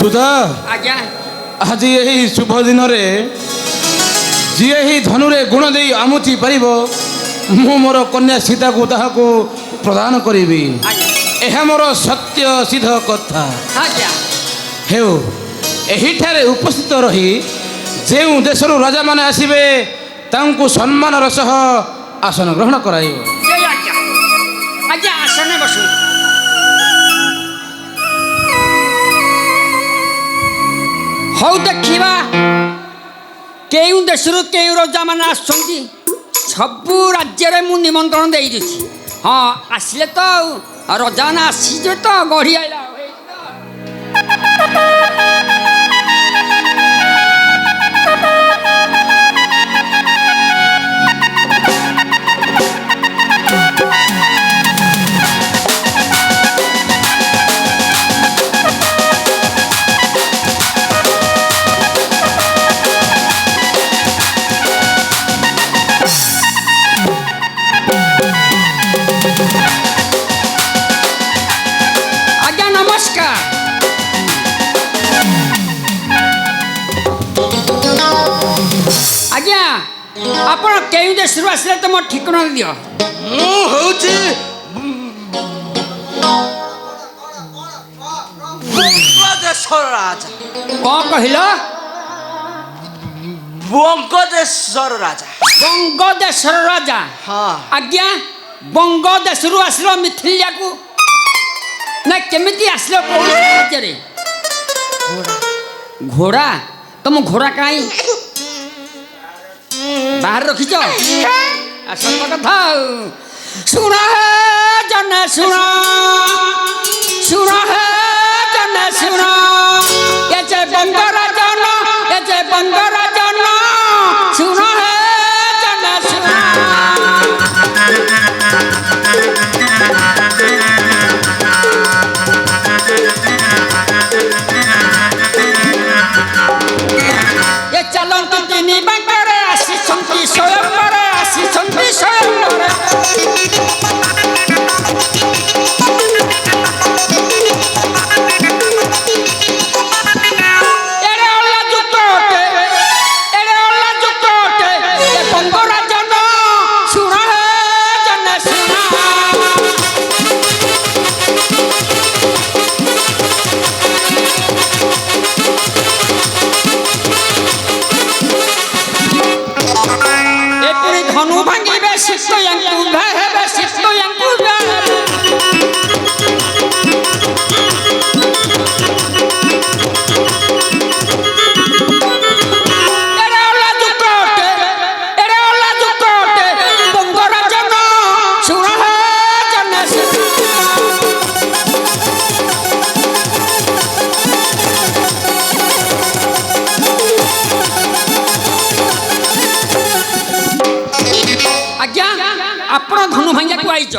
ସୁଧା ଆଜ୍ଞା ଆଜି ଏହି ଶୁଭ ଦିନରେ ଯିଏ ହିଁ ଧନୁରେ ଗୁଣ ଦେଇ ଆମୁଚି ପାରିବ ମୁଁ ମୋର କନ୍ୟା ସୀତାକୁ ତାହାକୁ ପ୍ରଦାନ କରିବି। ଆଜ୍ଞା ଏହା ମୋର ସତ୍ୟ ସିଦ୍ଧ କଥା। ଆଜ୍ଞା ହେଉ ଏହିଠାରେ ଉପସ୍ଥିତ ରହି ଯେଉଁ ଦେଶରୁ ରାଜାମାନେ ଆସିବେ ତାଙ୍କୁ ସମ୍ମାନର ସହ ଆସନ ଗ୍ରହଣ କରାଇବ। ଜୟ ଆଜ୍ଞା ଆଜ୍ଞା ଆସନେ ବସନ୍ତୁ। ହଉ ଦେଖିବା କେଉଁ ଦେଶରୁ କେଉଁ ରଜାମାନେ ଆସୁଛନ୍ତି। ସବୁ ରାଜ୍ୟରେ ମୁଁ ନିମନ୍ତ୍ରଣ ଦେଇଦେଇଛି। ହଁ ଆସିଲେ ତ ଆଉ ରଜାମାନେ ଆସିଯିବେ ତ ଗଢ଼ି ଆଇଲା ଆଜ୍ଞା ଆପଣ କେଉଁ ଦେଶରୁ ଆସିଲେ ତ ମୋ ଠିକଣା ଦିଅ। ମୁଁ ହଉଛି ବଙ୍ଗଦେଶର ରାଜା। କ'ଣ କହିଲ? ବଙ୍ଗଦେଶର ରାଜା। ବଙ୍ଗଦେଶର ରାଜା? ହଁ ଆଜ୍ଞା ବଙ୍ଗଦେଶରୁ ଆସିଲ ମିଥିଳିଆକୁ ନା କେମିତି ଆସିଲ କୋଉ ରାଜ୍ୟରେ? ଘୋଡ଼ା ତମ ଘୋଡ଼ା କାହିଁ ବାହାରେ ରଖିଛ? ସତ କଥା ଆଉ ଶୁଣ ଜନେ ଶୁଣ ଶୁଣ ଜନେ ଶୁଣ ଏ ଯେ ବଙ୍ଗରାଜନ ଏ ଯେ ବଙ୍ଗରାଜନ ଶୁଣ ଜନେ ଶୁଣ ଏ ଚାଲନ୍ତୁ ତିନି ବାଙ୍କରେ ଆସିଛନ୍ତି ସ୍ୱୟଂବର ଆସିଛନ୍ତି ସ୍ୱୟଂବର ଏଡ଼େ ଅଲା ଯୁକ୍ତ ଅଟେ ଏଡ଼େ ଅଲା ଯୁକ୍ତ ଅଟେ ଏ ବଙ୍ଗରାଜନ ଶୁଣ ଜନେ ଶୁଣ ଏପରି ଧନୁ ଭାଙ୍ଗିବେ ଶିଷ୍ୟଙ୍କୁ ହେବେ ଶିଷ୍ୟଙ୍କୁ ଏଡ଼େ ଅଲା ଯୁକ୍ତ ଅଟେ ଏଡ଼େ ଅଲା ଯୁକ୍ତ ଅଟେ ବଙ୍ଗରାଜନ ଶୁଣ ଜନେ ଶୁଣ ଆଜ୍ଞା ଆପଣ ଧନୁ ଭାଙ୍ଗିବାକୁ ଆଇଛ।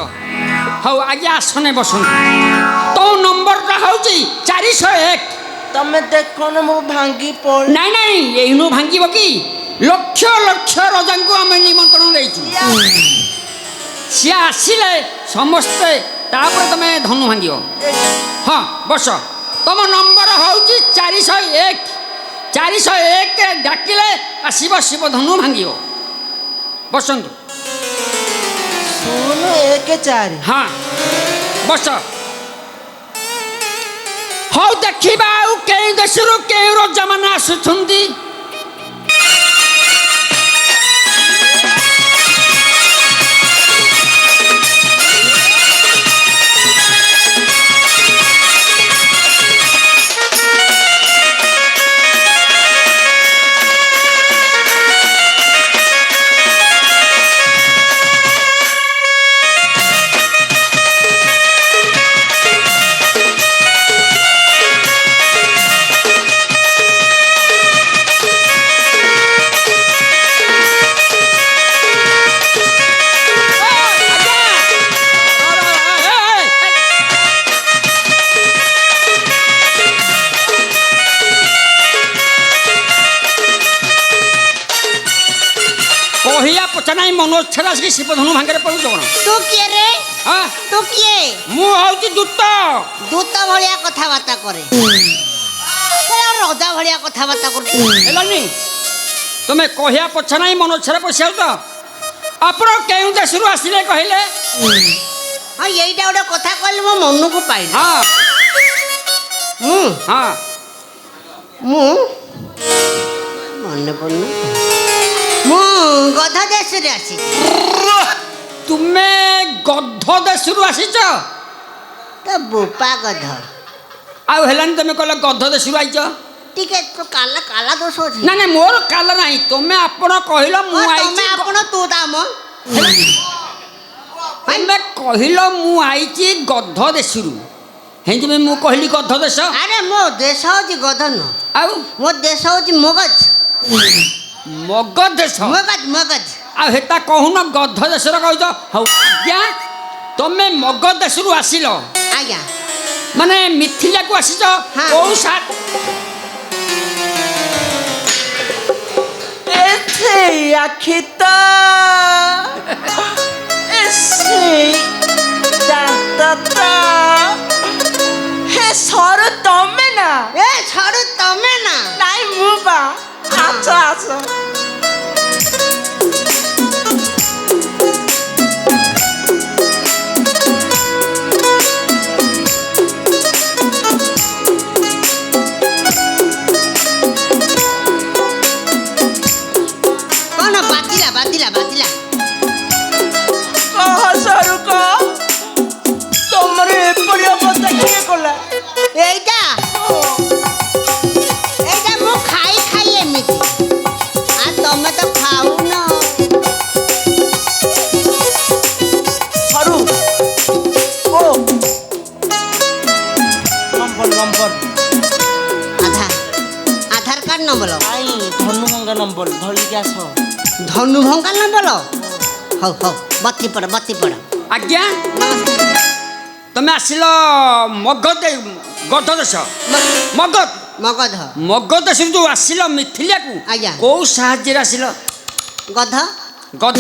ହଉ ଆଜ୍ଞା ଆସନେ ବସନ୍ତୁ। ତୋ ନମ୍ବରଟା ହଉଛି 401। ତମେ ଦେଖନ ମୁଁ ଭାଙ୍ଗି ପଡ ନାଇଁ ନାଇଁ ଏଇନୁ ଭାଙ୍ଗିବ କି? ଲକ୍ଷ ଲକ୍ଷ ରଜାଙ୍କୁ ଆମେ ନିମନ୍ତ୍ରଣ ଦେଇଛୁ। ସିଏ ଆସିଲେ ସମସ୍ତେ ତାପରେ ତମେ ଧନୁ ଭାଙ୍ଗିବ। ହଁ ବସ। ତମ ନମ୍ବର ହଉଛି 401। 401ରେ ଡାକିଲେ ଆସିବ ଶିବ ଧନୁ ଭାଙ୍ଗିବ। ବସନ୍ତୁ। 014 ହଁ ବସ। ହଉ ଦେଖିବା ଆଉ କେଉଁ ଦେଶରୁ କେଉଁ ରଜାମାନେ ଆସୁଛନ୍ତି। कहिया पचा नहीं मनोज छेड़ा से शिव धनु भांगे पड़ू कौन तू किए रे हाँ तू किए मु हूँ दूत दूत भाया कथबार्ता करे ଅଦା ଭଳିଆ କଥାବାର୍ତ୍ତା କରୁଛୁ। ହେଲାନି ତମେ କହିବା ପଛା ନାହିଁ ମନ ଛାରେ ପଶିଯାଉ ତ। ଆପଣ କେଉଁ ଦେଶରୁ ଆସିଲେ କହିଲେ? ହଁ ଏଇଟା ଗୋଟେ କଥା କହିଲେ ମୋ ମନକୁ ପାଇଲା। ହଁ ମୁଁ ହଁ ମୁଁ ମନେ ପଡୁନି। ମୁଁ ଗଧ ଦେଶରେ ଆସିଛି। ତୁମେ ଗଧ ଦେଶରୁ ଆସିଛ? ତ ବୋପା ଗଧ। ଆଉ ହେଲାନି ତମେ କହିଲ ଗଧ ଦେଶରୁ ଆଇଛ? ଟିକେ ତ କାଲା କାଲା ଦୋଷ ଅଛି। ନା ନା ମୋର କାଲ ନାହିଁ। ତମେ ଆପଣ କହିଲ ମୁଁ ହଁ, ଆଇଛି। ତମେ ଆପଣ ତୁ ଦାମ। ତମେ କହିଲ ମୁଁ ଆଇଛି ଗଧ ଦେଶରୁ, ହେଇଥିପାଇଁ ମୁଁ କହିଲି ଗଧ ଦେଶ। ଆରେ ମୋ ଦେଶ ହଉଛି ଗଧ ନୁହଁ। ଆଉ ମୋ ଦେଶ ହଉଛି ମଗଜ। ମଗ ଦେଶ। ମଗଜ ମଗଜ। ଆଉ ହେଟା କହୁନ ଗଧ ଦେଶର କହୁଛ। ହଉ ଆଜ୍ଞା ତମେ ମଗ ଦେଶରୁ ଆସିଲ ଆଜ୍ଞା ମାନେ ମିଥିଲାକୁ ଆସିଛ। ହଁ। କୋଉ ସାଟ ଆଖି ତ ଦାନ୍ତ ତ ହେ ସରୁ ତମେ ନା ଏ ଛାଡୁ ତମେ ନା। ନାଇଁ ମୁଁ ବା ଆସ ଆସ କଣ ବାତିଲା ବାତିଲା ବାତିଲା। କହ ସରୁ କହ ତମର ଏପରି ଅବସ୍ଥା କିଏ କଲା? ଏଇଟା ଏଇଟା ମୁଁ ଖାଇ ଖାଇ ଏମିତି। ଆଉ ତମେ ତ ଖାଉନ। ସରୁ ଓ ନମ୍ବର ଆଧାର କାର୍ଡ ନମ୍ବର। ଆଇ ଧନୁଭଙ୍ଗା ନମ୍ବର ଧରିକି ଆସ। ଧନୁ ଭଙ୍ଗା ନମ୍ବର। ହଉ ହଉ ବତି ପଡ ବତି ପଡ। ଆଜ୍ଞା ତମେ ଆସିଲ ଗଧ ଦେଶ ମଗଧ ମଗଧ ମଗଧ ଦେଶରୁ ଯୋଉ ଆସିଲ ମିଥିଲାକୁ ଆଜ୍ଞା। କୋଉ ସାହାଯ୍ୟରେ ଆସିଲ? ଗଧ ଗଧ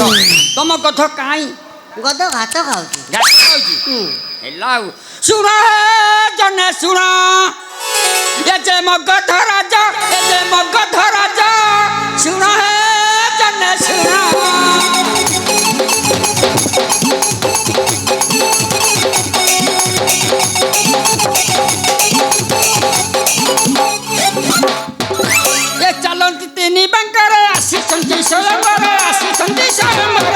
ତମ ଗଧ କାହିଁ ଗଧ ଘାତ ଖାଉଛି। ଘାସ ଖାଉଛି? ହୁଁ। ହେଲା ଆଉ ଶୁଣ ଜନେ ଶୁଣ ଏ ଯେ ମଗଧ ରାଜା ଏ ଯେ ମଗଧ ରାଜା ଶୁଣ ଜନେ ଶୁଣ। ଏ ଚାଲନ୍ତି ତିନି ବାଙ୍କରେ ଆସିଛନ୍ତି ସ୍ୱୟଂବର ଆସିଛନ୍ତି ସ୍ୱୟଂବର।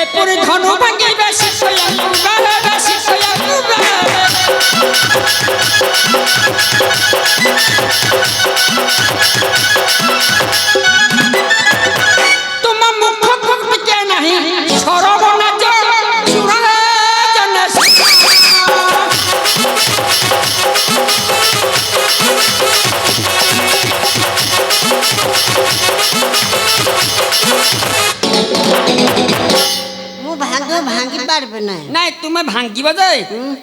এপুরি ধনু ভাঙিবে শিষ্যয়াঙ্কু বাহাবে শিষ্যয়াঙ্কু বাহাবে। তোমা মুখ ফুটকে নাহি সরবনাজ শুনে জনে ମୁଁ ଭାଙ୍ଗି ପାରିବେ ନାହିଁ। ନାଇଁ ତୁମେ ଭାଙ୍ଗିବ ଯେ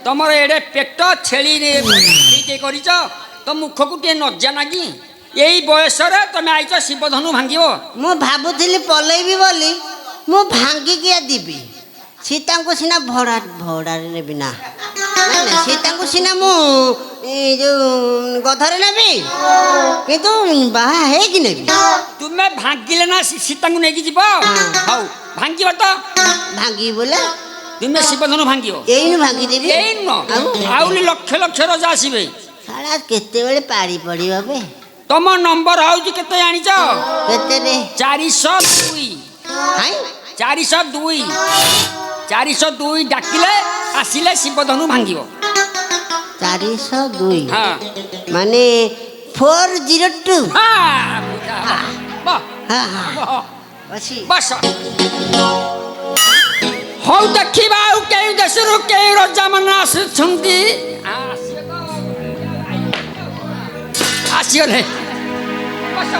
ତମର ଏଡେ ପେଟ ଛେଳି କରିଛ ତ ମୁଖକୁ ଟିକେ ନଜା ନାଗି ଏଇ ବୟସରେ ତମେ ଆଇଛ ଶିବଧନୁ ଭାଙ୍ଗିବ। ମୁଁ ଭାବୁଥିଲି ପଲେଇବି ବୋଲି ମୁଁ ଭାଙ୍ଗିକି ଯିବି। ସୀତାଙ୍କୁ ସିନା ଭଡ଼ାରେ ନେବି ନା ସୀତାଙ୍କୁ ସିନା ମୁଁ ଯୋଉ ଗଧରେ ନେବି କିନ୍ତୁ ବାହା ହେଇକି ନେବି। ତୁମେ ଭାଙ୍ଗିଲେ ନା ସୀତାଙ୍କୁ ନେଇକି ଯିବ। ହଉ ଭାଙ୍ଗିବ ତ ଭାଙ୍ଗିବି ବୋଲେ ତୁମେ ଶିବଧନୁ ଭାଙ୍ଗିବ। ଏଇନୁ ଭାଙ୍ଗିଦେବି। ଏଇ ଆହୁରି ଲକ୍ଷ ଲକ୍ଷ ରଜା ଆସିବେ। ସାରା କେତେବେଳେ ପାଳି ପଡ଼ିବ ବେ। ତମ ନମ୍ବର ହଉଛି କେତେ ଜାଣିଛ? କେତେରେ? 402 402 402 ଡାକିଲେ ଆସିଲେ ଶିବଧନୁ ଭାଙ୍ଗିବ। 402 ହଁ ମାନେ 402। ବସ ହଉ ଦେଖିବା ଆଉ କେଉଁ ଦେଶରୁ କେଉଁ ରଜା ମାନେ ଆସୁଛନ୍ତି। ଆସିଗଲେ ବସ।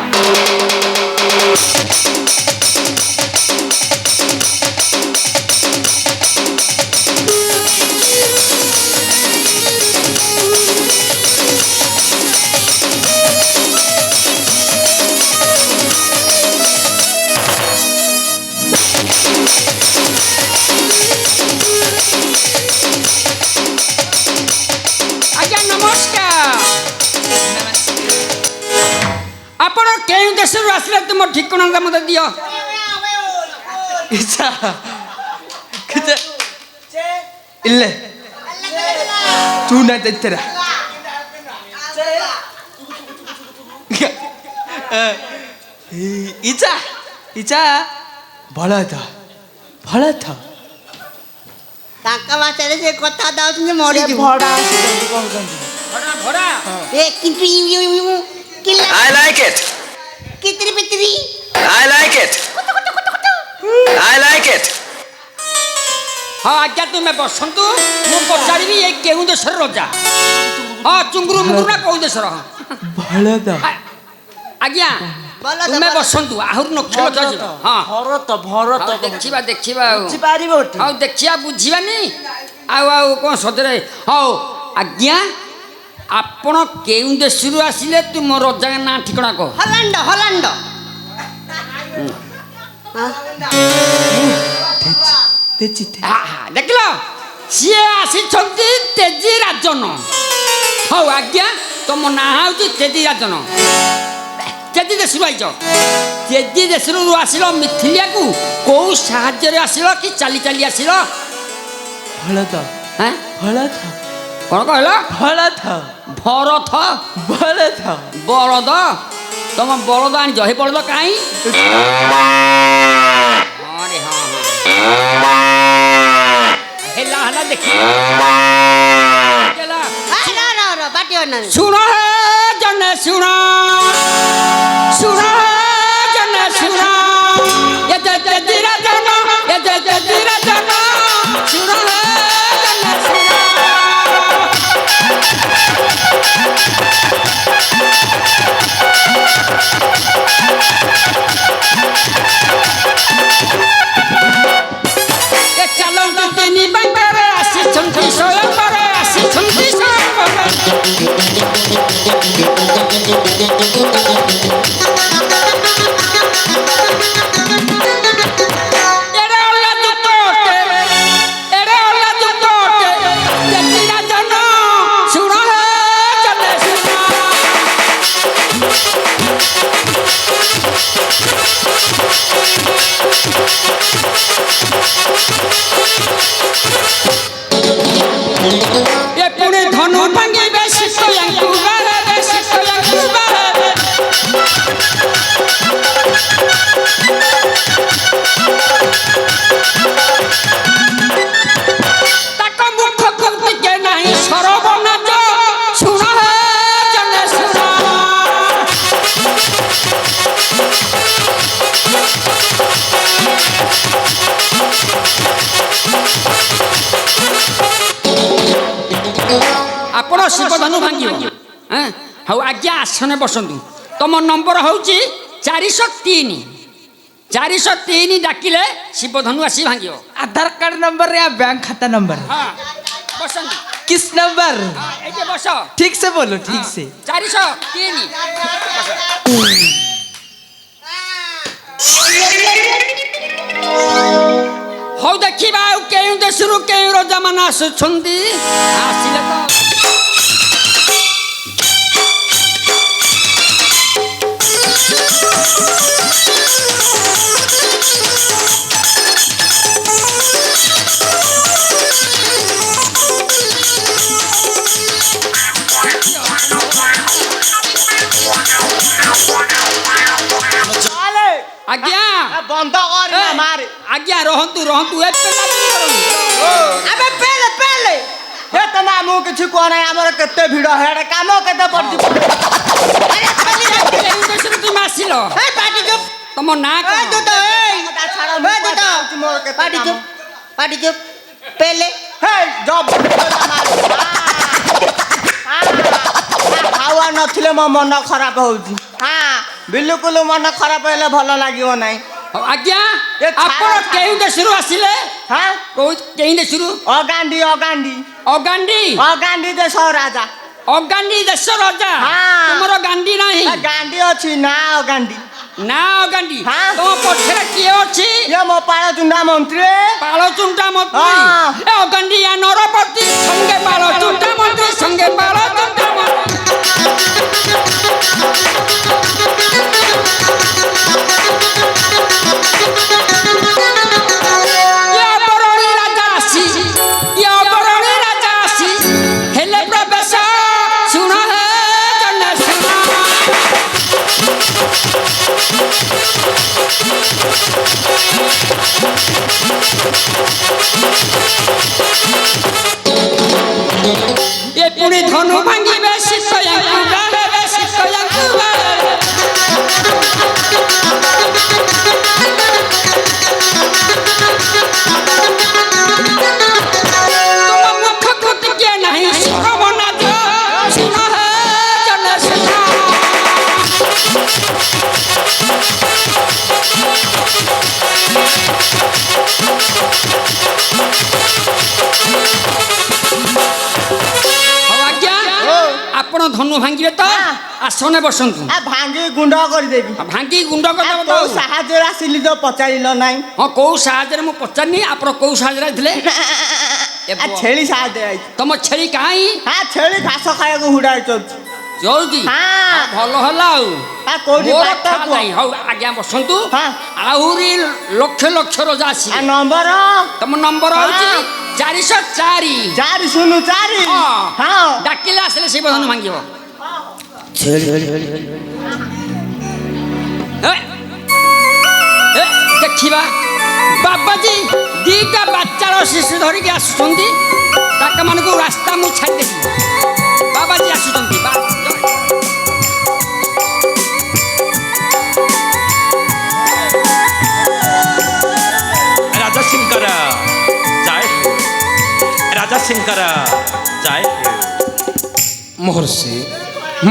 ଆଜ୍ଞା ନମସ୍କାର। ଆପଣ କେଉଁ ଦେଶରୁ ଆସିଲେ ତୁମ ଠିକଣାଟା ମୋତେ ଦିଅ। 이자 그자 일레 두나 됐더라 이자 벌어다 ତାଙ୍କ ଭାଷାରେ ସେ କଥା ଦାଉଛନ୍ତି ମରିଯିବୁ ଭଡ଼ା ଆସୁଛନ୍ତି କହୁଛନ୍ତି ଭଡ଼ା ଭଡ଼ା ଏ କିନ୍ତୁ କିଲା I like it. କିତିରି ପିତିରି I like it. I like it. ହଁ ଆଜ୍ଞା ତୁମେ ବସନ୍ତୁ ମୁଁ ପଚାରିବି ଏ କେଉଁ ଦେଶର ରଜା। ହଁ ଚୁଙ୍ଗୁରୁ ମୁଙ୍ଗୁରୁ ନା କୋଉ ଦେଶର? 벌어다 ଆଜ୍ଞା ଭଲ ତ, ତୁମେ ଭଲ। ବସନ୍ତୁ ଆହୁରି ନକ୍ଷ ଲକ୍ଷ ଯିବ। ହଁ ଭରତ ହଉ ଦେଖିବା ଦେଖିବା ଆଉ ବୁଝିପାରିବ ହଉ ଦେଖିବା ବୁଝିବାନି ଆଉ କ'ଣ ସତରେ। ହଉ ଆଜ୍ଞା ଆପଣ କେଉଁ ଦେଶରୁ ଆସିଲେ ତୁମ ରଜାଙ୍କ ନାଁ ଠିକଣା କହ। ହଲାଣ୍ଡ ହଲାଣ୍ଡ 됐지 ଦେଖିଲ ସିଏ ଆସିଛନ୍ତି ତେଜି ରାଜନ। ହଉ ଆଜ୍ଞା ତମ ନାଁ ହେଉଛି ତେଜି ରାଜନ। ତେଜି ଦେଶରୁ ଆଇଛ। ତେଜି ଦେଶରୁ ଆସିଲ ମିଥିଲିଆକୁ କୋଉ ସାହାଯ୍ୟରେ ଆସିଲ କି ଚାଲି ଚାଲି ଆସିଲ? 벌어다 ହାଁ 벌어다 କ'ଣ କହିଲ? 벌어다 ଭରତ 벌어다 ବଳଦ ତମ ବଳଦ ଆଣିଛ। ହେ ବଳଦ କାହିଁ? ହଁ ରେ ହଁ ହେଲା ହେଲା ଦେଖି ହେଲା। ବାଟିବ ନା ଶୁଣ ହେ ଜନେ ଶୁଣ ଶୁଣ ହେ ଜନେ ଶୁଣ ଏତେ ତେଜିରା ଜନ ଏତେ ତେଜିରା ଜନ ଶୁଣ ହେ ଜନେ ଶୁଣ। ଏ ଚାଲନ୍ତୁ ତିନି ବାଙ୍କରେ ଆସିଛନ୍ତି ସ୍ୱୟଂବରେ ଆସିଛନ୍ତି ସ୍ୱୟଂବରେ। ଏଡ଼େ ଅଲା ଦୁଃଖଟେ ଏଡ଼େ ଅଲା ଦୁଃଖଟେ ତେଜିରା ଜନ ଶୁଣ ହେ ଜନେ ଶୁଣ। ଏ ପୁଣି ଧନୁ ଭାଙ୍ଗିବେ ଶିଶୁଙ୍କୁ ବାହାରେ ଶିଶୁଙ୍କୁ ବାହାରେ। ତାଙ୍କ ମୁଖକୁ ଟିକେ ନାହିଁ ସରବନାଜ ଶୁଣ ହେ ଜନେ ଶୁଣ। ଆପଣ ଶିବଧନୁ ଭାଙ୍ଗିବ। ହଉ ଆଜ୍ଞା ଆସନେ ବସନ୍ତୁ। ତମ ନମ୍ବର ହେଉଛି 403। 403 ଡାକିଲେ ଶିବଧନୁ ଆସି ଭାଙ୍ଗିବ। आधार कार्ड नंबर या बैंक खाता नंबर ହଁ ବସନ୍ତୁ। किस नंबर ହଁ ଏଇଠି ବସ। ठीक से बोलो ठीक से 403 ବସ। ହଉ ଦେଖିବା ଆଉ କେଉଁ ଦେଶରୁ କେଉଁ ରଜାମାନେ ଆସୁଛନ୍ତି। ଆସିଲେ ତ ଆଜ୍ଞା बंद कर ए, ଆଜ୍ଞା ରହନ୍ତୁ ରହନ୍ତୁ ଏ ପିଲା अबे पहले पहले हे तना मु किछ को नै हमर केते भिड़ हेड काम केते पड़ती କେଉଁ ଦେଶରୁ ତୁମେ ଆସିଲ? ଏ ପାଟି ଚୁପ ତମ ନାଁ ଏ ତୁ କ'ଣ? ତ ପାଟି ଚୁପ ପାଟି ଚୁପ ପେଲେ हे जब हावा नथिले म मन खराब होउची हां ବିଲକୁଲ ମନ ଖରାପ ହେଲେ ଭଲ ଲାଗିବ ନାହିଁ। ହଉ, ଆଜ୍ଞା ଏ ଛାଡ଼, ଆପଣ ଛାଡ଼। କେଉଁ ଦେଶରୁ ଆସିଲେ? ହଁ କେଉଁ ଦେଶରୁ? ଅଗାଣ୍ଡି ଅଗାଣ୍ଡି ଅଗାଣ୍ଡି। ଅଗାଣ୍ଡି ଦେଶ ରାଜା। ଅଗାଣ୍ଡି ଦେଶ ରାଜା। ହଁ। ତୁମର ଗାଣ୍ଡି ନାହିଁ? ଗାଣ୍ଡି ଅଛି ନା ଅଗାଣ୍ଡି। ନା ଅଗାଣ୍ଡି। ହଁ। ତମ ପଛରେ କିଏ ଅଛି? ଇଏ ମୋ ପାଳଚୁଣ୍ଡା ମନ୍ତ୍ରୀ। ପାଳଚୁଣ୍ଟା ମନ୍ତ୍ରୀ। ହଁ। ଏ ଅଗାଣ୍ଡିଆ ନରପତି ସଙ୍ଗେ ପାଳଚୁଣ୍ଟା ମନ୍ତ୍ରୀ ସଙ୍ଗେ ପାଳଚୁଣ୍ଟା ମନ୍ତ୍ରୀ। ଇଏ ବରଣୀ ରାଜା ଆସି, ଇଏ ବରଣୀ ରାଜା ଆସି ହେଲେ ପ୍ରବେଶ ଶୁଣ ହେ ଜନେ ଶୁଣ। ଏ ପୁଣି ଧନୁ ଭାଙ୍ଗିବେ ଶିଶୟାଙ୍କୁ ବାହେବେ ଶିଶୟାଙ୍କୁ ବାହେବେ। ତୁମ ମୁଖକୁ ଟିକେ ନାହିଁ ସରମନାଜ ଶୁଣ ହେ ଜନେ ଶୁଣ। ହଉ ଆଜ୍ଞା ଆପଣ ଧନୁ ଭାଙ୍ଗିବେ ତ? ଆସନେ ବସନ୍ତୁ। ଭାଙ୍ଗି ଗୁଣ୍ଡ କରିଦେବି। ଭାଙ୍ଗି ଗୁଣ୍ଡ କରିଦେବ ତ? କୋଉ ସାହାଯ୍ୟରେ ଆସିଲି ତ ପଚାରିଲ ନାହିଁ। ହଁ କୋଉ ସାହାଯ୍ୟରେ ମୁଁ ପଚାରିନି। ଆପଣ କୋଉ ସାହାଯ୍ୟରେ ଆସିଥିଲେ? ଛେଳି ସାହାଯ୍ୟରେ ଆଇଛି। ତମ ଛେଳି କାହିଁ ହଁ ଛେଳି ଘାସ ଖାଇବାକୁ ହୁଡାରେ ଚଳୁଛି। ଚଳୁଛି? ହଁ। ଭଲ ହେଲା ଆଉ। କୋଉଠି ମୋର ବାଟ ଠାଆ କୁହ। ନାହିଁ। ହଉ ଆଜ୍ଞା ବସନ୍ତୁ। ହଁ। ଆହୁରି ଲକ୍ଷ ଲକ୍ଷ ରଜା ଆସିବେ। ନମ୍ବର ତମ ନମ୍ବର ହଉଛି 404। 404। ହଁ। ହଁ ଡାକିଲେ ଆସିଲେ ସେଇ ବଧନ ଭାଙ୍ଗିବ। ଏ, ଏ, ଦେଖିବା ବାବାଜୀ ଦିଟା ବାଚାର ଶିଶୁ ଧରିକି ଆସୁଛନ୍ତି। ତାଙ୍କ ମାନଙ୍କୁ ରାସ୍ତା ମୁଁ ଛାଡ଼ିଦେବି। ବାବାଜୀ ଆସୁଛନ୍ତି। ରାଜା ଶଙ୍କର ଜୟ ହେଉ। ରାଜା ଶଙ୍କର ଜୟ ହେଉ। ମହର୍ଷି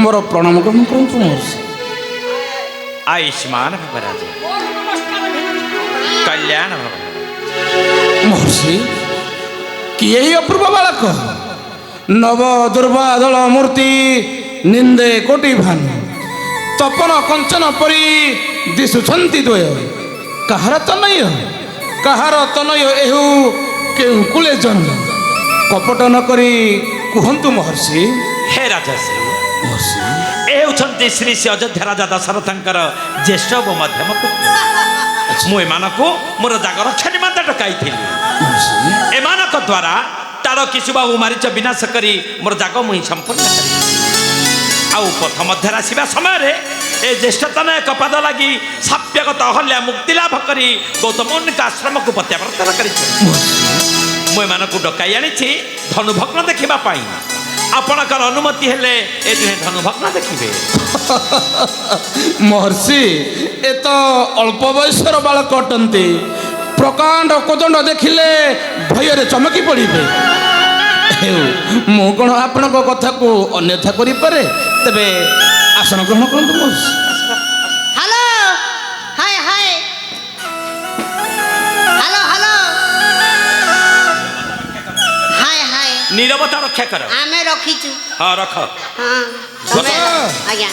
ମୋର ପ୍ରଣାମ ଗ୍ରହଣ କରନ୍ତୁ ମହର୍ଷି। ଆୟୁଷ୍ମାନ ଭବ ରାଜା, କଲ୍ୟାଣ ଭବ। ମହର୍ଷି କିଏ ଏହି ଅପୂର୍ବ ବାଳକ? ନବ ଦୁର୍ବାଦଳ ମୂର୍ତ୍ତି ନିନ୍ଦେ କୋଟି ଭାନୁ ତପନ କଞ୍ଚନ ପରି ଦିଶୁଛନ୍ତି ଦ୍ୱୟ। କାହାର ତନୟ କାହାର ତନୟ ଏହୁ କେଉଁ କୁଳେ ଜନ୍ମ? କପଟ ନ କରି କୁହନ୍ତୁ ମହର୍ଷି। ହେ ରାଜଶ୍ରୀ, ମହର୍ଷି ଏ ହେଉଛନ୍ତି ଶ୍ରୀ ଶ୍ରୀ ଅଯୋଧ୍ୟା ରାଜା ଦଶରଥଙ୍କର ଜ୍ୟେଷ୍ଠ ଓ ମଧ୍ୟମ ପୁତ୍ର। ମୁଁ ଏମାନଙ୍କୁ ମୋର ଜାଗରକ୍ଷା ନିମନ୍ତେ ଡକାଇଥିଲି। ମହର୍ଷି ଏମାନଙ୍କ ଦ୍ୱାରା ତାର କିଛି ବାହୁ ମାରିଚ ବିନାଶ କରି ମୋର ଜାଗ ମୁହିଁ ସମ୍ପୂର୍ଣ୍ଣ କରି। ଆଉ ପଥ ମଧ୍ୟରେ ଆସିବା ସମୟରେ ଏ ଜ୍ୟେଷ୍ଠତନ ଏକ ପାଦ ଲାଗି ସାପ୍ୟଗତ ଅହଲ୍ୟା ମୁକ୍ତି ଲାଭ କରି ଗୌତମଙ୍କ ଆଶ୍ରମକୁ ପ୍ରତ୍ୟାବର୍ତ୍ତନ କରିଛନ୍ତି। ମୁଁ ଏମାନଙ୍କୁ ଡକାଇ ଆଣିଛି ଧନୁଭଗ୍ନ ଦେଖିବା ପାଇଁ। ଆପଣଙ୍କର ଅନୁମତି ହେଲେ ଏ ଦୁହେଁ ଧନୁଭଗ୍ନ ଦେଖିବେ। ମହର୍ଷି ଏ ତ ଅଳ୍ପ ବୟସର ବାଳକ ଅଟନ୍ତି। ପ୍ରକାଣ୍ଡ କୋଦଣ୍ଡ ଦେଖିଲେ ଭୟରେ ଚମକି ପଡ଼ିବେ। ହେଉ ମୁଁ କ'ଣ ଆପଣଙ୍କ କଥାକୁ ଅନ୍ୟଥା କରିପାରେ? ତେବେ ଆସନ ଗ୍ରହଣ କରନ୍ତୁ ମହର୍ଷି। ହ୍ୟାଲୋ ହାय ହାୟ ହ୍ୟାଲୋ ହ୍ୟାଲୋ ହାୟ ହାୟ ନିରବତା ରକ୍ଷା କର। ଆମେ ରଖିଛୁ। ହଁ ରଖ। ହଁ ତମେ ବସ। ଆଜ୍ଞା